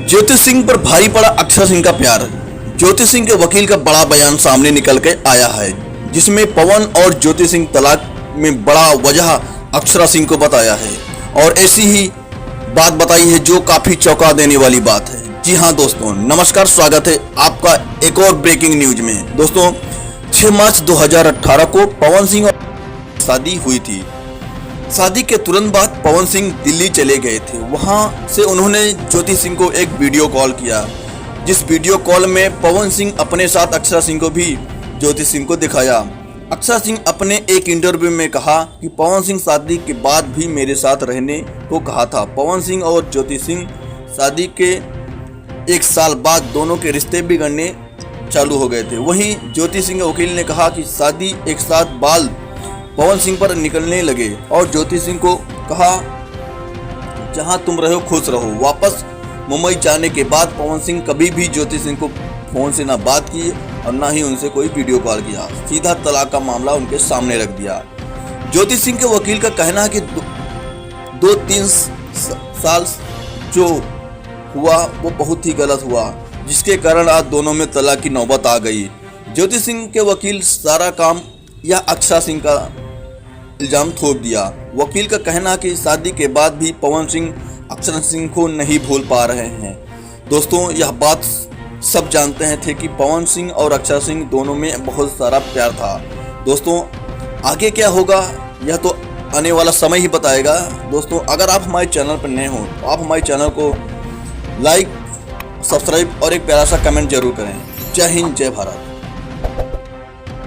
ज्योति सिंह पर भारी पड़ा अक्षरा सिंह का प्यार। ज्योति सिंह के वकील का बड़ा बयान सामने निकल के आया है, जिसमें पवन और ज्योति सिंह तलाक में बड़ा वजह अक्षरा सिंह को बताया है और ऐसी ही बात बताई है जो काफी चौंका देने वाली बात है। जी हाँ दोस्तों, नमस्कार, स्वागत है आपका एक और ब्रेकिंग न्यूज में। दोस्तों, 6 मार्च 2018 को पवन सिंह और शादी हुई थी। शादी के तुरंत बाद पवन सिंह दिल्ली चले गए थे। वहां से उन्होंने ज्योति सिंह को एक वीडियो कॉल किया, जिस वीडियो कॉल में पवन सिंह अपने साथ अक्षरा सिंह को भी ज्योति सिंह को दिखाया। अक्षरा सिंह अपने एक इंटरव्यू में कहा कि पवन सिंह शादी के बाद भी मेरे साथ रहने को कहा था। पवन सिंह और ज्योति सिंह शादी के 1 साल बाद दोनों के रिश्ते बिगड़ने चालू हो गए थे। वहीं ज्योति सिंह के वकील ने कहा कि शादी 1 साल बाद पवन सिंह पर निकलने लगे और ज्योति सिंह को कहा, जहां तुम रहो खुश रहो। वापस मुंबई जाने के बाद पवन सिंह कभी भी ज्योति सिंह को फोन से ना बात की और ना ही उनसे कोई वीडियो कॉल किया। सीधा तलाक का मामला उनके सामने रख दिया। ज्योति सिंह के वकील का कहना है कि 2-3 साल जो हुआ वो बहुत ही गलत हुआ, जिसके कारण आज दोनों में तलाक की नौबत आ गई। ज्योति सिंह के वकील सारा काम या अक्षरा सिंह का इल्जाम थोप दिया। वकील का कहना है कि शादी के बाद भी पवन सिंह अक्षरा सिंह को नहीं भूल पा रहे हैं। दोस्तों, यह बात सब जानते हैं थे कि पवन सिंह और अक्षरा सिंह दोनों में बहुत सारा प्यार था। दोस्तों, आगे क्या होगा यह तो आने वाला समय ही बताएगा। दोस्तों, अगर आप हमारे चैनल पर नए हो तो आप हमारे चैनल को लाइक, सब्सक्राइब और एक प्यारा सा कमेंट जरूर करें। जय हिंद, जय भारत।